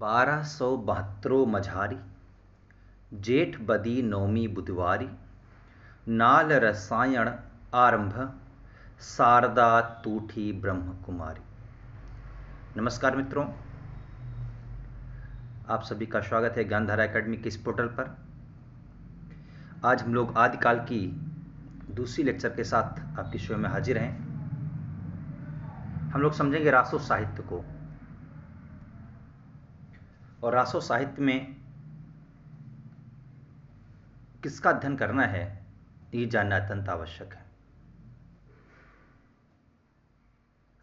1272 मझारी, जेठ बदी नौमी बुधवारी, नाल रसायन आरंभ, शारदा तूठी ब्रह्म कुमारी। नमस्कार मित्रों, आप सभी का स्वागत है ज्ञानधारा एकेडमी के इस पोर्टल पर। आज हम लोग आदिकाल की दूसरी लेक्चर के साथ आपकी शो में हाजिर हैं। हम लोग समझेंगे रासो साहित्य को, और रासो साहित्य में किसका अध्ययन करना है ये जानना अत्यंत आवश्यक है।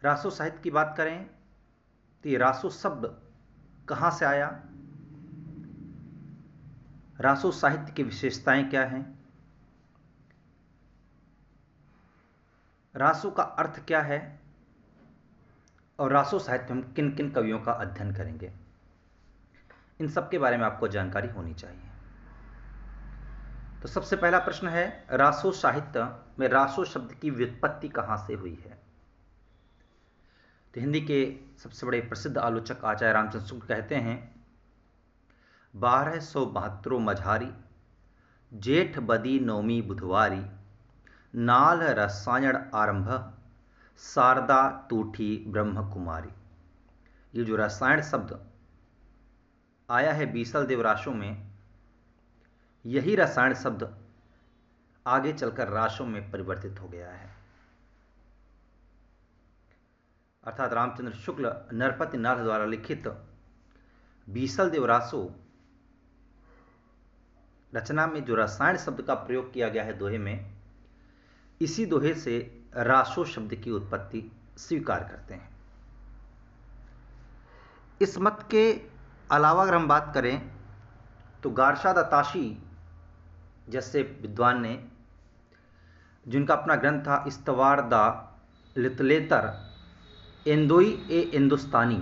रासो साहित्य की बात करें तो ये रासो शब्द कहां से आया, रासो साहित्य की विशेषताएं क्या हैं, रासो का अर्थ क्या है, और रासो साहित्य में किन किन कवियों का अध्ययन करेंगे, इन सब के बारे में आपको जानकारी होनी चाहिए। तो सबसे पहला प्रश्न है, रासो साहित्य में रासो शब्द की व्युत्पत्ति कहां से हुई है। तो हिंदी के सबसे बड़े प्रसिद्ध आलोचक आचार्य रामचंद्र शुक्ल कहते हैं, 1272 मझारी, जेठ बदी नौमी बुधवारी, नाल रसायन आरंभ, शारदा तूठी ब्रह्म कुमारी। ये जो रसायन शब्द आया है बीसल देव रासों में, यही रसायन शब्द आगे चलकर रासों में परिवर्तित हो गया है। अर्थात रामचंद्र शुक्ल नरपति नाथ द्वारा लिखित बीसल देव रासो रचना में जो रसायन शब्द का प्रयोग किया गया है दोहे में, इसी दोहे से रासो शब्द की उत्पत्ति स्वीकार करते हैं। इस मत के अलावा अगर हम बात करें तो गारशा दाताशी जैसे विद्वान ने, जिनका अपना ग्रंथ था इस्तवार दा लितलेतर एंदोई ए हिंदुस्तानी,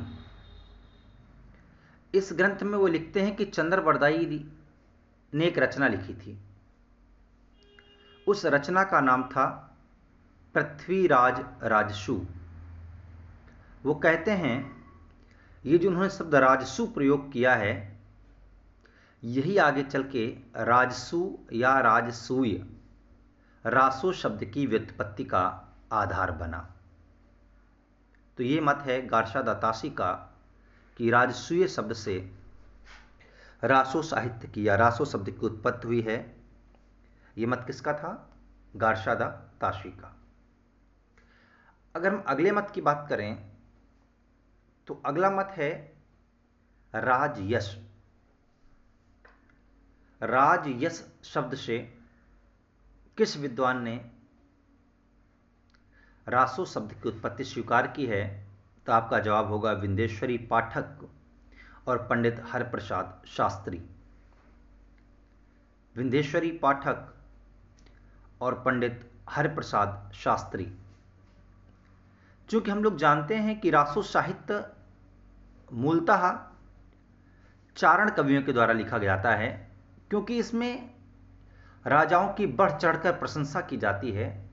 इस ग्रंथ में वो लिखते हैं कि चंद्र बरदाई ने एक रचना लिखी थी। उस रचना का नाम था पृथ्वीराज राजसु। वो कहते हैं ये जो उन्होंने शब्द राजसु प्रयोग किया है, यही आगे चल के राजसु या राजसूय रासो शब्द की व्युत्पत्ति का आधार बना। तो ये मत है गारशा दाताशी का कि राजसूय शब्द से रासो साहित्य की या रासो शब्द की उत्पत्ति हुई है। ये मत किसका था? गारशा दाताशी का। अगर हम अगले मत की बात करें तो अगला मत है राजयश। राजयश शब्द से किस विद्वान ने रासो शब्द की उत्पत्ति स्वीकार की है? तो आपका जवाब होगा विंदेश्वरी पाठक और पंडित हरप्रसाद शास्त्री। विंदेश्वरी पाठक और पंडित हरप्रसाद शास्त्री। चूंकि हम लोग जानते हैं कि रासो साहित्य मूलतः चारण कवियों के द्वारा लिखा जाता है, क्योंकि इसमें राजाओं की बढ़ चढ़कर प्रशंसा की जाती है,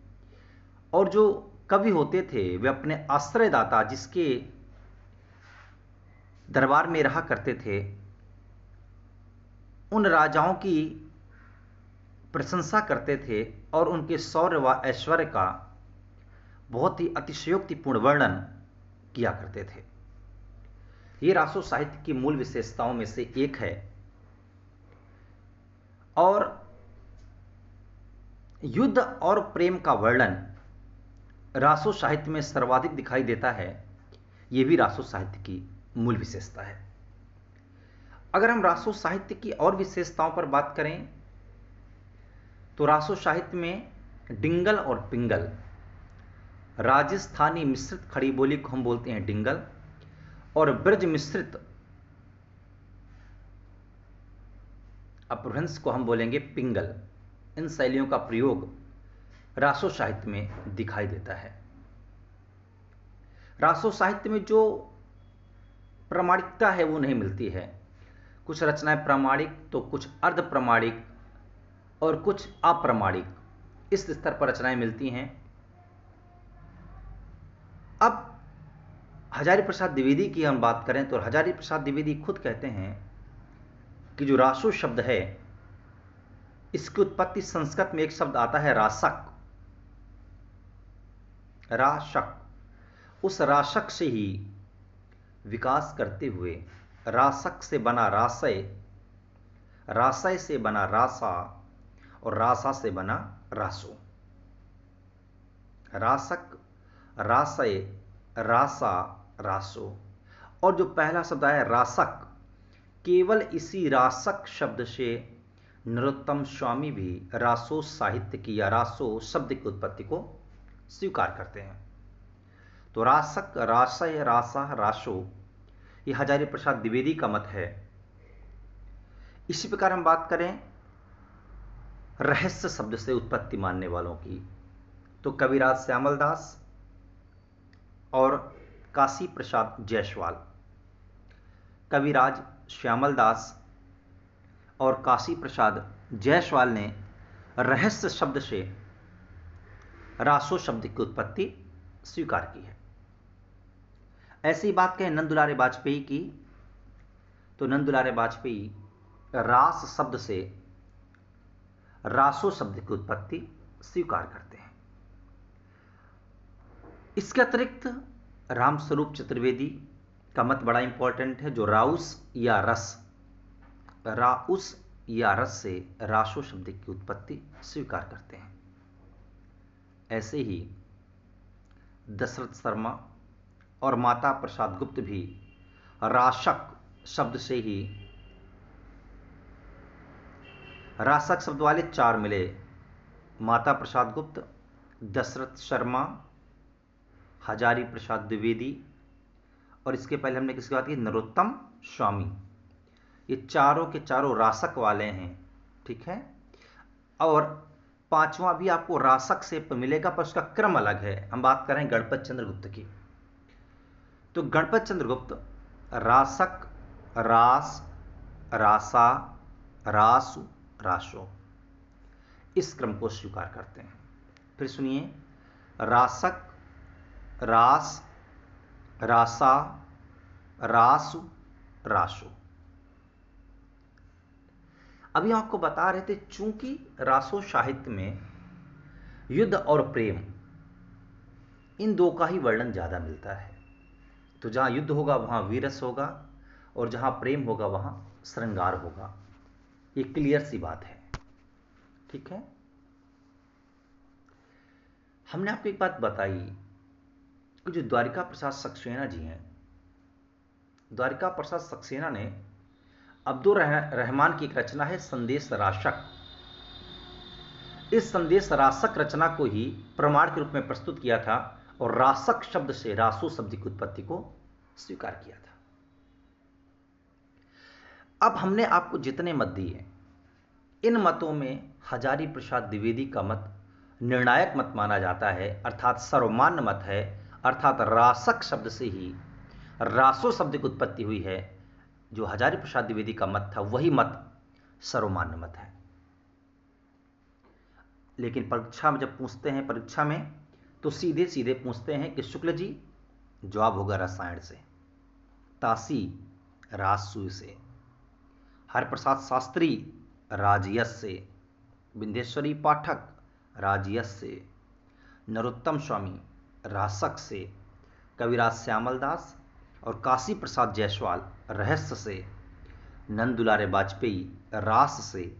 और जो कवि होते थे वे अपने आश्रयदाता जिसके दरबार में रहा करते थे, उन राजाओं की प्रशंसा करते थे और उनके शौर्य व ऐश्वर्य का बहुत ही अतिशयोक्तिपूर्ण वर्णन किया करते थे। ये रासो साहित्य की मूल विशेषताओं में से एक है, और युद्ध और प्रेम का वर्णन रासो साहित्य में सर्वाधिक दिखाई देता है। यह भी रासो साहित्य की मूल विशेषता है। अगर हम रासो साहित्य की और विशेषताओं पर बात करें तो रासो साहित्य में डिंगल और पिंगल, राजस्थानी मिश्रित खड़ी बोली को हम बोलते हैं डिंगल, और ब्रज मिश्रित अपभ्रंश को हम बोलेंगे पिंगल। इन शैलियों का प्रयोग रासो साहित्य में दिखाई देता है। रासो साहित्य में जो प्रामाणिकता है वो नहीं मिलती है। कुछ रचनाएं प्रामाणिक तो कुछ अर्ध प्रामाणिक और कुछ अप्रामाणिक, इस स्तर पर रचनाएं मिलती हैं। अब हजारी प्रसाद द्विवेदी की हम बात करें तो हजारी प्रसाद द्विवेदी खुद कहते हैं कि जो रासो शब्द है, इसकी उत्पत्ति संस्कृत में एक शब्द आता है रासक। राशक, उस राशक से ही विकास करते हुए रासक से बना रासय, रासय से बना रासा और रासा से बना रासो। रासक, रासय, रासा, रासो। और जो पहला शब्द आया रासक, केवल इसी रासक शब्द से नरोत्तम स्वामी भी रासो साहित्य की या रासो शब्द की उत्पत्ति को स्वीकार करते हैं। तो रासक, रासय, रासा, रासो, ये हजारी प्रसाद द्विवेदी का मत है। इसी प्रकार हम बात करें रहस्य शब्द से उत्पत्ति मानने वालों की, तो कविराज श्यामल दास और काशी प्रसाद जायसवाल। कविराज श्यामल दास और काशी प्रसाद जायसवाल ने रहस्य शब्द से रासो शब्द की उत्पत्ति स्वीकार की है। ऐसी बात कहें नंद दुलारे वाजपेयी की, तो नंद दुलारे वाजपेयी रास शब्द से रासो शब्द की उत्पत्ति स्वीकार करते हैं। इसके अतिरिक्त रामस्वरूप चतुर्वेदी का मत बड़ा इंपॉर्टेंट है, जो राउस या रस से रासो शब्द की उत्पत्ति स्वीकार करते हैं। ऐसे ही दशरथ शर्मा और माता प्रसाद गुप्त भी राशक शब्द से ही, राशक शब्द वाले चार मिले, माता प्रसाद गुप्त, दशरथ शर्मा, हजारी प्रसाद द्विवेदी और इसके पहले हमने किसकी बात की, नरोत्तम स्वामी। ये चारों के चारों रासक वाले हैं, ठीक है। और पांचवा भी आपको रासक से मिलेगा, पर उसका क्रम अलग है। हम बात करें गणपत चंद्र गुप्त की, तो गणपत चंद्र गुप्त रासक, रास, रासा, रासु, रासो, इस क्रम को स्वीकार करते हैं। फिर सुनिए, रासक, रास, रासा, रासु, रासो। अभी आपको बता रहे थे, चूंकि रासो साहित्य में युद्ध और प्रेम, इन दो का ही वर्णन ज्यादा मिलता है। तो जहां युद्ध होगा वहां वीरस होगा, और जहां प्रेम होगा वहां श्रृंगार होगा। ये क्लियर सी बात है, ठीक है। हमने आपको एक बात बताई कि जो द्वारिका प्रसाद सक्सेना जी हैं, द्वारिका प्रसाद सक्सेना ने अब्दुल रहमान की एक रचना है संदेश राशक। इस संदेश राशक रचना को ही प्रमाण के रूप में प्रस्तुत किया था और रासक शब्द से रासो शब्द की उत्पत्ति को स्वीकार किया था। अब हमने आपको जितने मत दिए, इन मतों में हजारी प्रसाद द्विवेदी का मत निर्णायक मत माना जाता है, अर्थात सर्वमान्य मत है, अर्थात रासक शब्द से ही रासो शब्द की उत्पत्ति हुई है। जो हजारी प्रसाद द्विवेदी का मत था वही मत सर्वमान्य मत है। लेकिन परीक्षा में जब पूछते हैं, परीक्षा में तो सीधे सीधे पूछते हैं कि शुक्ल जी, जवाब होगा रसायन से, तासी राजसूय से, हरप्रसाद शास्त्री राजयस से, विंध्येश्वरी पाठक राजयस से, नरोत्तम स्वामी रासक से, कविराज श्यामल दास और काशी प्रसाद जायसवाल रहस्य से, नंद दुलारे वाजपेयी रास से,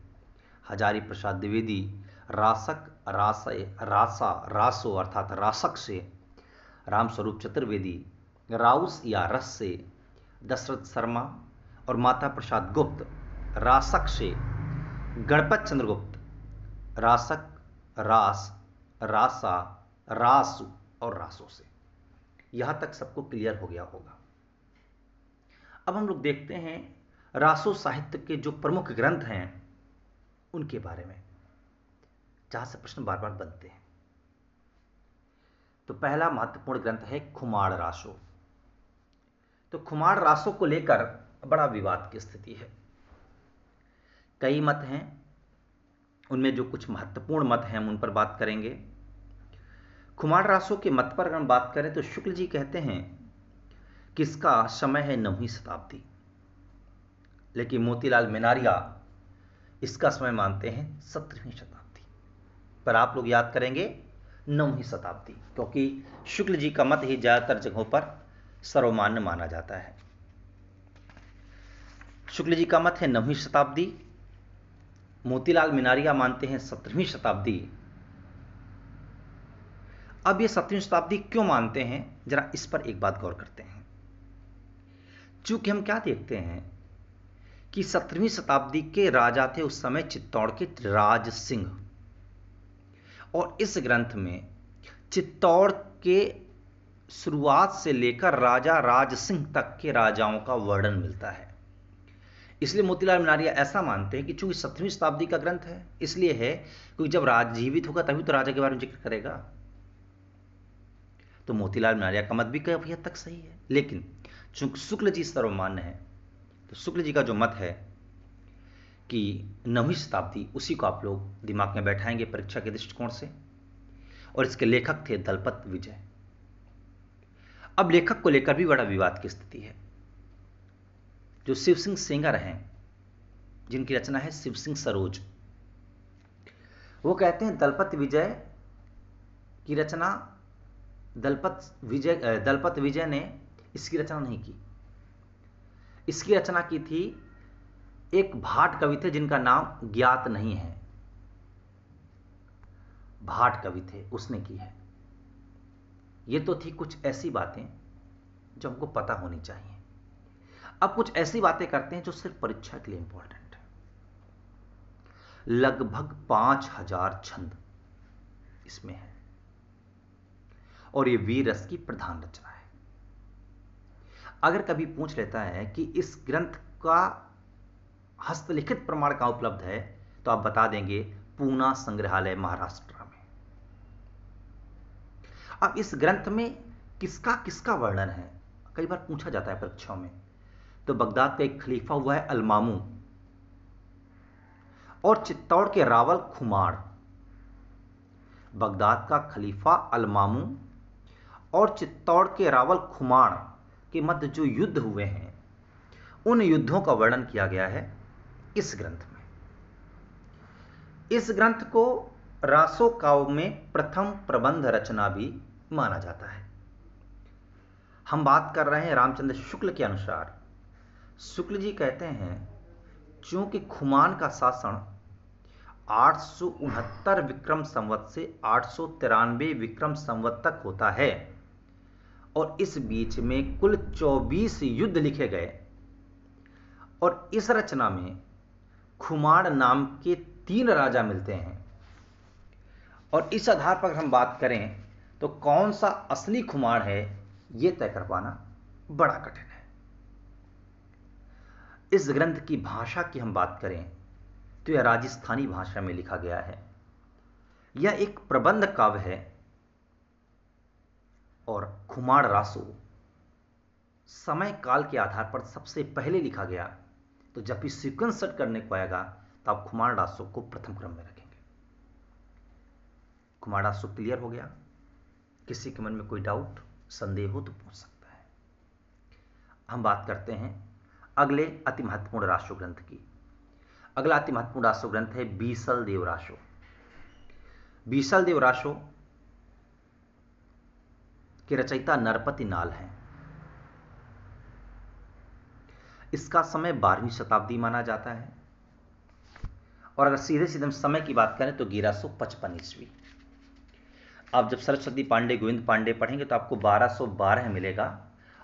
हजारी प्रसाद द्विवेदी रासक, रासय, रासा, रासो अर्थात रासक से, रामस्वरूप चतुर्वेदी राउस या रस से, दशरथ शर्मा और माता प्रसाद गुप्त रासक से, गणपत चंद्रगुप्त रासक, रास, रासा, रासु और रासो से। यहां तक सबको क्लियर हो गया होगा। अब हम लोग देखते हैं रासो साहित्य के जो प्रमुख ग्रंथ हैं उनके बारे में, जहां से प्रश्न बार बार बनते हैं। तो पहला महत्वपूर्ण ग्रंथ है खुमाड़ रासो। तो खुमाड़ रासो को लेकर बड़ा विवाद की स्थिति है। कई मत हैं, उनमें जो कुछ महत्वपूर्ण मत हैं हम उन पर बात करेंगे। खुमाड़ रासो के मत पर अगर हम बात करें तो शुक्ल जी कहते हैं किसका समय है 9वीं शताब्दी, लेकिन मोतीलाल मेनारिया इसका समय मानते हैं 17वीं शताब्दी। पर आप लोग याद करेंगे 9वीं शताब्दी, क्योंकि शुक्ल जी का मत ही ज्यादातर जगहों पर सर्वमान्य माना जाता है। शुक्ल जी का मत है 9वीं शताब्दी, मोतीलाल मेनारिया मानते हैं 17वीं शताब्दी। अब ये 17वीं शताब्दी क्यों मानते हैं, जरा इस पर एक बात गौर करते हैं। चूंकि हम क्या देखते हैं कि 17वीं शताब्दी के राजा थे उस समय चित्तौड़ के राज सिंह, और इस ग्रंथ में चित्तौड़ के शुरुआत से लेकर राजा राज सिंह तक के राजाओं का वर्णन मिलता है। इसलिए मोतीलाल मेनारिया ऐसा मानते हैं कि चूंकि 17वीं शताब्दी का ग्रंथ है, इसलिए है क्योंकि जब राज जीवित होगा तभी तो राजा के बारे में जिक्र करेगा। तो मोतीलाल मेनारिया का मत भी काफी हद तक सही है, लेकिन चूंकि शुक्ल जी सर्वमान्य है, तो शुक्ल जी का जो मत है कि 9वीं शताब्दी, उसी को आप लोग दिमाग में बैठाएंगे परीक्षा के दृष्टिकोण से। और इसके लेखक थे दलपत विजय। अब लेखक को लेकर भी बड़ा विवाद की स्थिति है। जो शिव सिंह सेंगर हैं, जिनकी रचना है शिव सिंह सरोज, वो कहते हैं दलपत विजय की रचना, दलपत विजय ने इसकी रचना नहीं की। इसकी रचना की थी एक भाट कवि थे जिनका नाम ज्ञात नहीं है, भाट कवि थे, उसने की है। ये तो थी कुछ ऐसी बातें जो हमको पता होनी चाहिए। अब कुछ ऐसी बातें करते हैं जो सिर्फ परीक्षा के लिए इंपॉर्टेंट है। लगभग 5000 छंद इसमें है, और ये वीर रस की प्रधान रचना है। अगर कभी पूछ लेता है कि इस ग्रंथ का हस्तलिखित प्रमाण कहां उपलब्ध है, तो आप बता देंगे पूना संग्रहालय महाराष्ट्र में। अब इस ग्रंथ में किसका किसका वर्णन है, कई बार पूछा जाता है परीक्षाओं में। तो बगदाद का एक खलीफा हुआ है अलमामू, और चित्तौड़ के रावल खुमार। बगदाद का खलीफा अलमामू और चित्तौड़ के रावल खुमार के मध्य जो युद्ध हुए हैं, उन युद्धों का वर्णन किया गया है इस ग्रंथ में। इस ग्रंथ को रासो काव्य में प्रथम प्रबंध रचना भी माना जाता है। हम बात कर रहे हैं रामचंद्र शुक्ल के अनुसार। शुक्ल जी कहते हैं चूंकि खुमान का शासन 869 विक्रम संवत से 893 विक्रम संवत तक होता है, और इस बीच में कुल 24 युद्ध लिखे गए, और इस रचना में खुमाण नाम के 3 राजा मिलते हैं। और इस आधार पर हम बात करें तो कौन सा असली खुमाण है, यह तय कर पाना बड़ा कठिन है। इस ग्रंथ की भाषा की हम बात करें तो यह राजस्थानी भाषा में लिखा गया है। यह एक प्रबंध काव्य है, और खुमाण रासो समय काल के आधार पर सबसे पहले लिखा गया। तो जब भी सीक्वेंस सेट करने को आएगा तो आप खुमाण रासो को प्रथम क्रम में रखेंगे। खुमाण रासो क्लियर हो गया? किसी के मन में कोई डाउट, संदेह हो तो पूछ सकता है। हम बात करते हैं अगले अति महत्वपूर्ण रासो ग्रंथ की। अगला अति महत्वपूर्ण रासो ग्रंथ है बीसल देव रासो। बीसल देव रासो के रचयिता नरपति नाल हैं। इसका समय 12वीं शताब्दी माना जाता है, और अगर सीधे सीधे समय की बात करें तो 1155 ईस्वी। आप जब सरस्वती पांडे, गोविंद पांडे पढ़ेंगे तो आपको 1212 मिलेगा,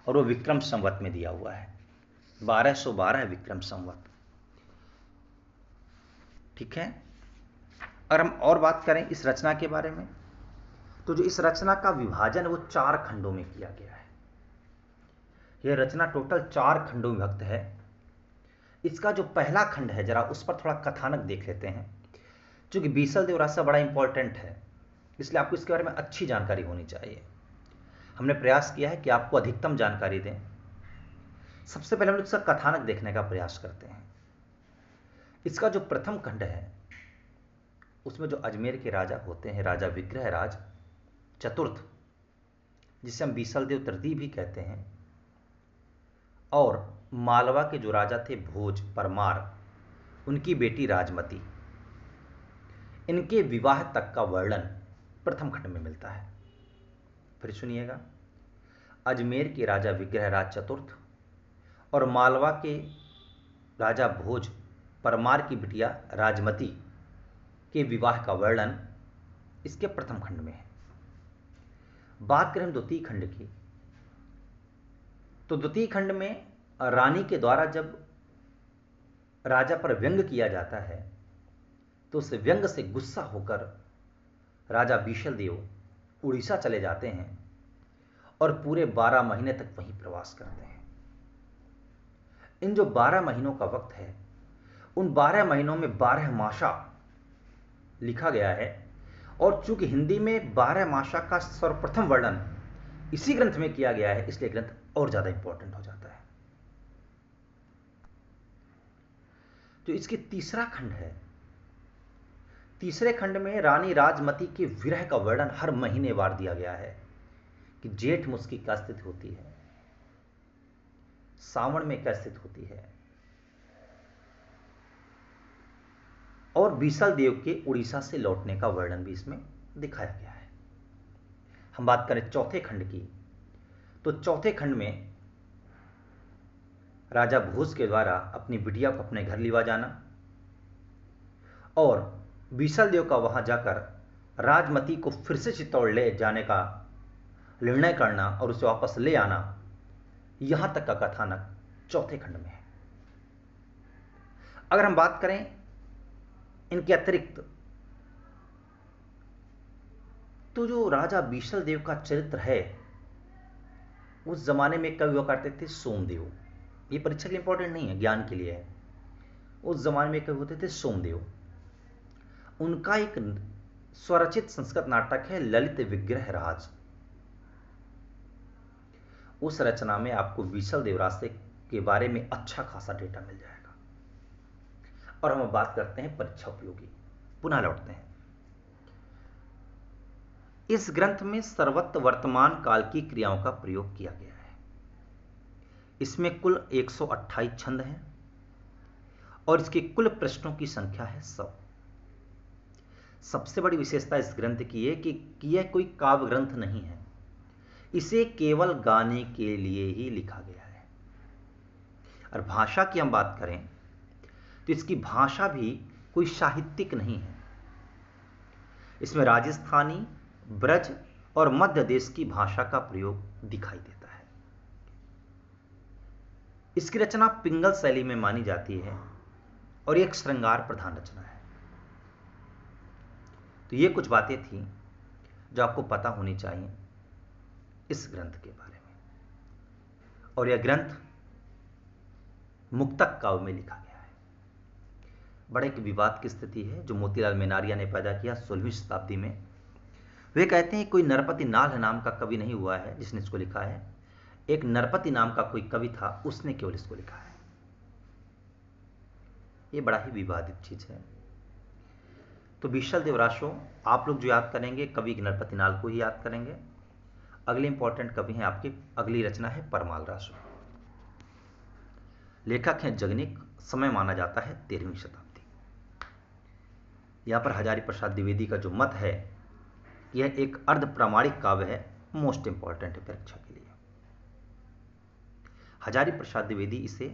और वो विक्रम संवत में दिया हुआ है। 1212 विक्रम संवत, ठीक है। अगर हम और बात करें इस रचना के बारे में, तो जो इस रचना का विभाजन है वो 4 खंडों में किया गया है। यह रचना टोटल 4 खंडों में विभक्त है। इसका जो पहला खंड है, जरा उस पर थोड़ा कथानक देख लेते हैं। क्योंकि बीसल देव रासो बड़ा इंपॉर्टेंट है, इसलिए आपको इसके बारे में अच्छी जानकारी होनी चाहिए। हमने प्रयास किया है कि आपको अधिकतम जानकारी दें। सबसे पहले हम लोग इसका कथानक देखने का प्रयास करते हैं। इसका जो प्रथम खंड है, उसमें जो अजमेर के राजा होते हैं, राजा विग्रहराज चतुर्थ, जिसे हम बीसल देव तृतीय भी कहते हैं, और मालवा के जो राजा थे भोज परमार, उनकी बेटी राजमती, इनके विवाह तक का वर्णन प्रथम खंड में मिलता है। फिर सुनिएगा, अजमेर के राजा विग्रहराज चतुर्थ और मालवा के राजा भोज परमार की बिटिया राजमती के विवाह का वर्णन इसके प्रथम खंड में है। बात करें द्वितीय खंड की, तो द्वितीय खंड में रानी के द्वारा जब राजा पर व्यंग किया जाता है तो उस व्यंग से गुस्सा होकर राजा बीशल देव उड़ीसा चले जाते हैं और पूरे 12 महीने तक वहीं प्रवास करते हैं। इन जो 12 महीनों का वक्त है, उन 12 महीनों में 12 मासा लिखा गया है, और चूंकि हिंदी में 12 मासा का सर्वप्रथम वर्णन इसी ग्रंथ में किया गया है, इसलिए ग्रंथ और ज्यादा इंपॉर्टेंट हो जाता है। जो इसके तीसरा खंड है, तीसरे खंड में रानी राजमती के विरह का वर्णन हर महीने वार दिया गया है कि जेठ में उसकी क्या स्थिति होती है, सावन में क्या स्थिति होती है, और बीसल देव के उड़ीसा से लौटने का वर्णन भी इसमें दिखाया गया है। हम बात करें चौथे खंड की, तो चौथे खंड में राजा भोज के द्वारा अपनी बिटिया को अपने घर लिवा जाना और बीसल देव का वहां जाकर राजमती को फिर से चित्तौड़ ले जाने का निर्णय करना और उसे वापस ले आना, यहां तक का कथानक चौथे खंड में है। अगर हम बात करें इनके अतिरिक्त, तो जो राजा बीशल देव का चरित्र है, उस जमाने में कवि हुआ करते थे सोमदेव। ये परीक्षा के लिए इंपॉर्टेंट नहीं है, ज्ञान के लिए है। उस जमाने में कवि होते थे सोमदेव। उनका एक स्वरचित संस्कृत नाटक है ललित विग्रह राज। उस रचना में आपको बीशल देवराज के बारे में अच्छा खासा डेटा मिल जाएगा। और हम बात करते हैं परीक्षा उपयोगी। पुनः लौटते हैं। इस ग्रंथ में सर्वत्र वर्तमान काल की क्रियाओं का प्रयोग किया गया है। इसमें कुल 128 छंद हैं और इसके कुल प्रश्नों की संख्या है 100। सबसे बड़ी विशेषता इस ग्रंथ की है कि यह कोई काव्य ग्रंथ नहीं है, इसे केवल गाने के लिए ही लिखा गया है। और भाषा की हम बात करें तो इसकी भाषा भी कोई साहित्यिक नहीं है। इसमें राजस्थानी, ब्रज और मध्य देश की भाषा का प्रयोग दिखाई देता है। इसकी रचना पिंगल शैली में मानी जाती है और एक श्रृंगार प्रधान रचना है। तो ये कुछ बातें थी जो आपको पता होनी चाहिए इस ग्रंथ के बारे में। और यह ग्रंथ मुक्तक काव्य में लिखा गया है। बड़े एक विवाद की स्थिति है जो मोतीलाल मेनारिया ने पैदा किया 16वीं शताब्दी में। वे कहते हैं कोई नरपति नाल नाम का कवि नहीं हुआ है जिसने इसको लिखा है, एक नरपति नाम का कोई कवि था, उसने केवल इसको लिखा है। यह बड़ा ही विवादित चीज है। तो बीशल देवराशो आप लोग जो याद करेंगे कवि नरपति नाल को ही याद करेंगे। अगले इंपॉर्टेंट कवि हैं आपके, अगली रचना है परमाल रासो। लेखक हैं जगनिक, समय माना जाता है 13वीं शताब्दी। यहां पर हजारी प्रसाद द्विवेदी का जो मत है, यह एक अर्ध प्रामाणिक काव्य है, मोस्ट इंपॉर्टेंट है परीक्षा के लिए। हजारी प्रसाद द्विवेदी इसे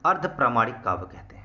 अर्ध प्रामाणिक काव्य कहते हैं।